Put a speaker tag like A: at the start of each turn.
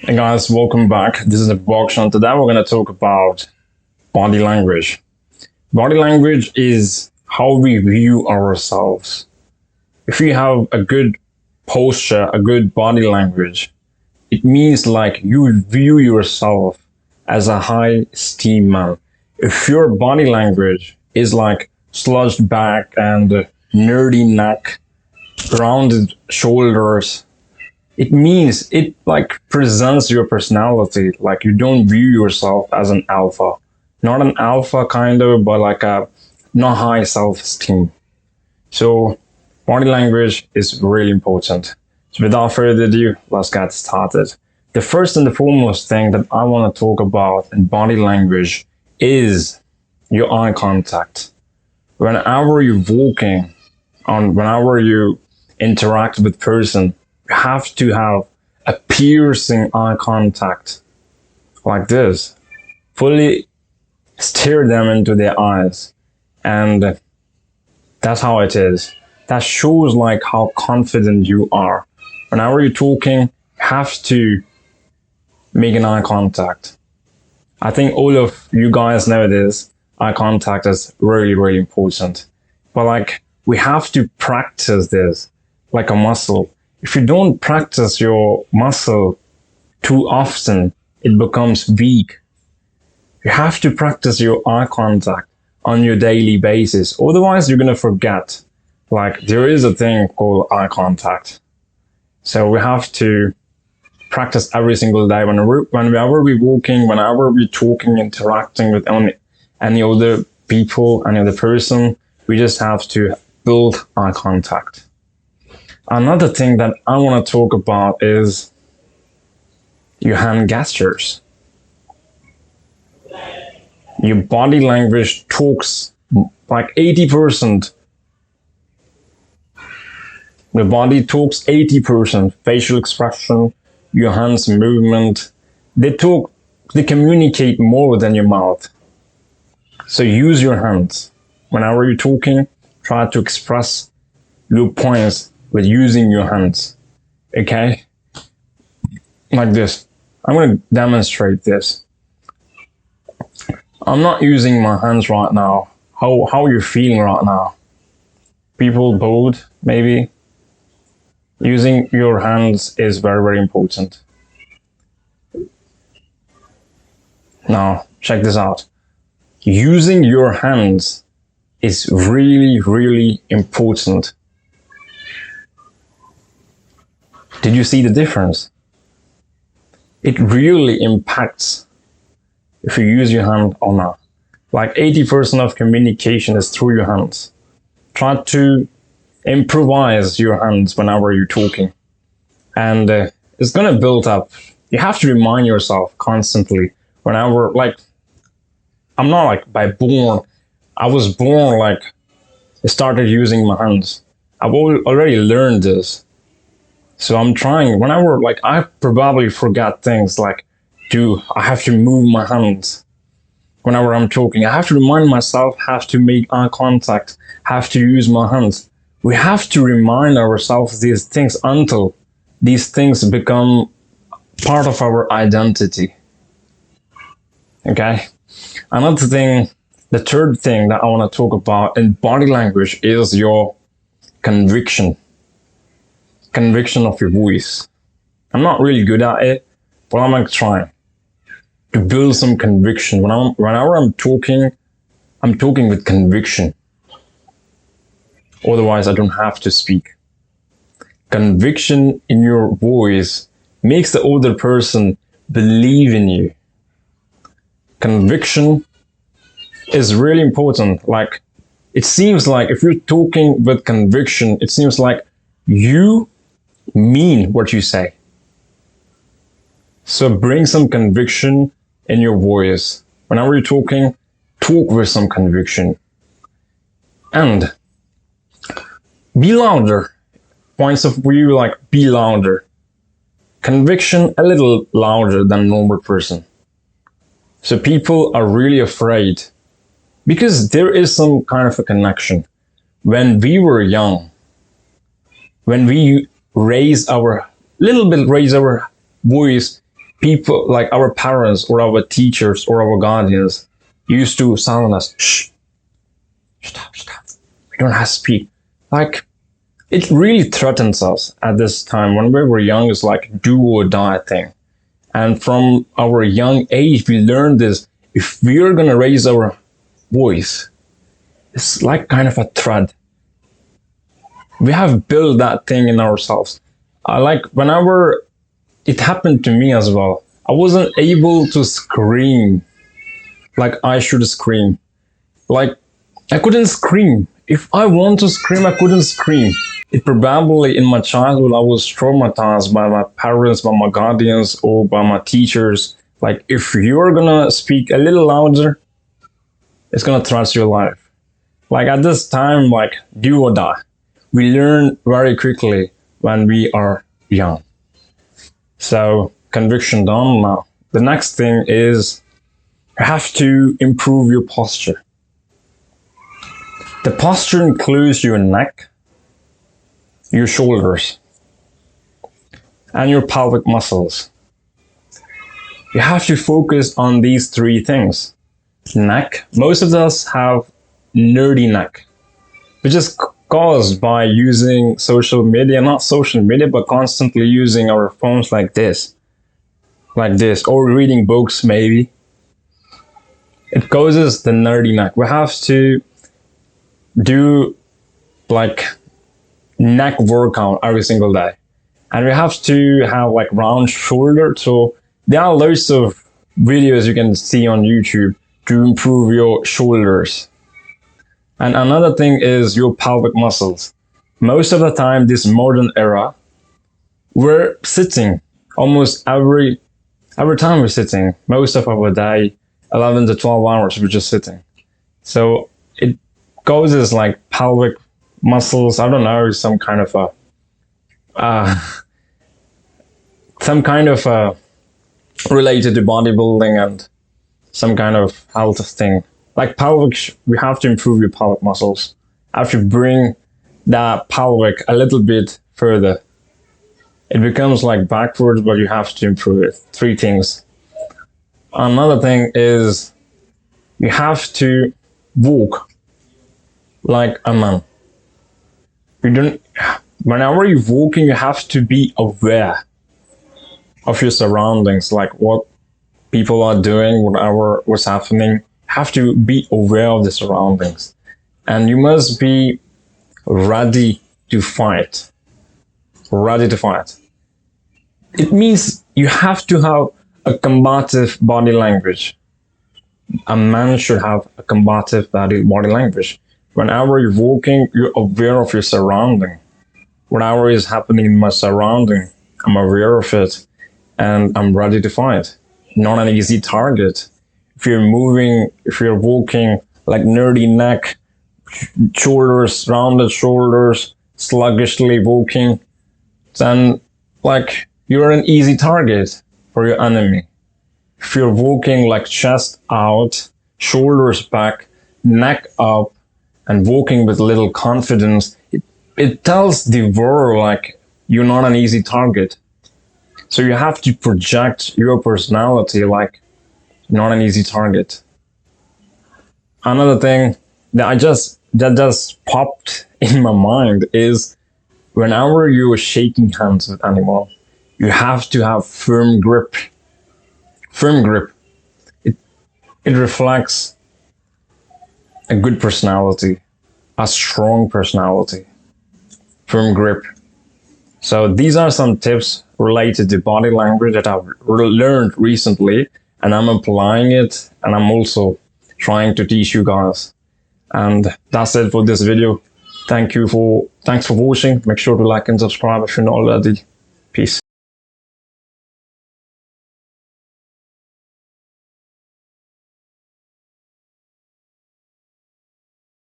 A: Hey guys, welcome back. This is the Box and today we're going to talk about body language. Body language is how we view ourselves. If you have a good posture, a good body language, it means like you view yourself as a high esteem man. If your body language is like slouched back and nerdy neck, rounded shoulders, it means it like presents your personality. Like you don't view yourself as an alpha. Not an alpha kind of, but like a not high self-esteem. So body language is really important. So without further ado, let's get started. The first and the foremost thing that I want to talk about in body language is your eye contact. Whenever you're walking whenever you interact with person, you have to have a piercing eye contact like this. Fully stare them into their eyes. And that's how it is. That shows like how confident you are. Whenever you're talking, you have to make an eye contact. I think all of you guys know this. Eye contact is really, really important. But like, we have to practice this like a muscle. If you don't practice your muscle too often, it becomes weak. You have to practice your eye contact on your daily basis. Otherwise, you're going to forget. Like, there is a thing called eye contact. So we have to practice every single day. Whenever we're walking, whenever we're talking, interacting with any other people, any other person, we just have to build eye contact. Another thing that I want to talk about is your hand gestures. Your body language talks like 80%. The body talks 80%. Facial expression, your hands movement. They communicate more than your mouth. So use your hands. Whenever you're talking, try to express your points with using your hands. Okay? Like this. I'm going to demonstrate this. I'm not using my hands right now. How are you feeling right now? People bored, maybe? Using your hands is very, very important. Now, check this out. Using your hands is really, really important. Did you see the difference? It really impacts if you use your hand or not. Like 80% of communication is through your hands. Try to improvise your hands whenever you're talking. And it's going to build up. You have to remind yourself constantly whenever, like, I'm not like by born. I was born like, I started using my hands. I've already learned this. So I'm trying, whenever, like, I probably forget things like, I have to move my hands whenever I'm talking. I have to remind myself, have to make eye contact, have to use my hands. We have to remind ourselves these things until these things become part of our identity. Okay? Another thing, the third thing that I want to talk about in body language is your conviction. Conviction of your voice. I'm not really good at it, but I'm like trying to build some conviction. Whenever I'm talking with conviction. Otherwise, I don't have to speak. Conviction in your voice makes the other person believe in you. Conviction is really important. Like, it seems like if you're talking with conviction, it seems like you mean what you say. So bring some conviction in your voice. Whenever you're talking, talk with some conviction. And be louder. Points of view, like, be louder. Conviction a little louder than normal person. So people are really afraid because there is some kind of a connection. When we were young, when we raise our voice, people like our parents or our teachers or our guardians used to silence us. Shh, stop. We don't have to speak. Like, it really threatens us at this time. When we were young, it's like do or die thing. And from our young age, we learned this. If we're going to raise our voice, it's like kind of a threat. We have built that thing in ourselves. Like whenever it happened to me as well, I wasn't able to scream like I should scream. Like I couldn't scream. If I want to scream, I couldn't scream. It probably in my childhood, I was traumatized by my parents, by my guardians, or by my teachers. Like if you're gonna speak a little louder, it's gonna threaten your life. Like at this time, like do or die. We learn very quickly when we are young. So conviction done now. The next thing is you have to improve your posture. The posture includes your neck, your shoulders, and your pelvic muscles. You have to focus on these three things. Neck. Most of us have nerdy neck, which is caused by using social media, not social media, but constantly using our phones like this, or reading books maybe. It causes the nerdy neck. We have to do like neck workout every single day. And we have to have like round shoulder. So there are loads of videos you can see on YouTube to improve your shoulders. And another thing is your pelvic muscles. Most of the time, this modern era, we're sitting almost every time we're sitting. Most of our day, 11 to 12 hours, we're just sitting. So it causes like pelvic muscles. I don't know, some kind of related to bodybuilding and some kind of health thing. Like pelvic, we have to improve your pelvic muscles. Have to bring that pelvic a little bit further. It becomes like backwards, but you have to improve it. Three things. Another thing is you have to walk like a man. Whenever you're walking, you have to be aware of your surroundings, like what people are doing, what's happening. Have to be aware of the surroundings, and you must be ready to fight. It means you have to have a combative body language. A man should have a combative body language. Whenever you're walking, you're aware of your surrounding. Whatever is happening in my surrounding, I'm aware of it, and I'm ready to fight. Not an easy target. If you're walking like nerdy neck, rounded shoulders, sluggishly walking, then like you're an easy target for your enemy. If you're walking like chest out, shoulders back, neck up, and walking with little confidence, it tells the world like you're not an easy target. So you have to project your personality like not an easy target. Another thing that just popped in my mind is whenever you're shaking hands with animal, you have to have firm grip. It reflects a good personality, a strong personality. Firm grip. So these are some tips related to body language that I've learned recently, and I'm applying it, and I'm also trying to teach you guys. And that's it for this video. Thanks for watching. Make sure to like and subscribe if you're not already. Peace.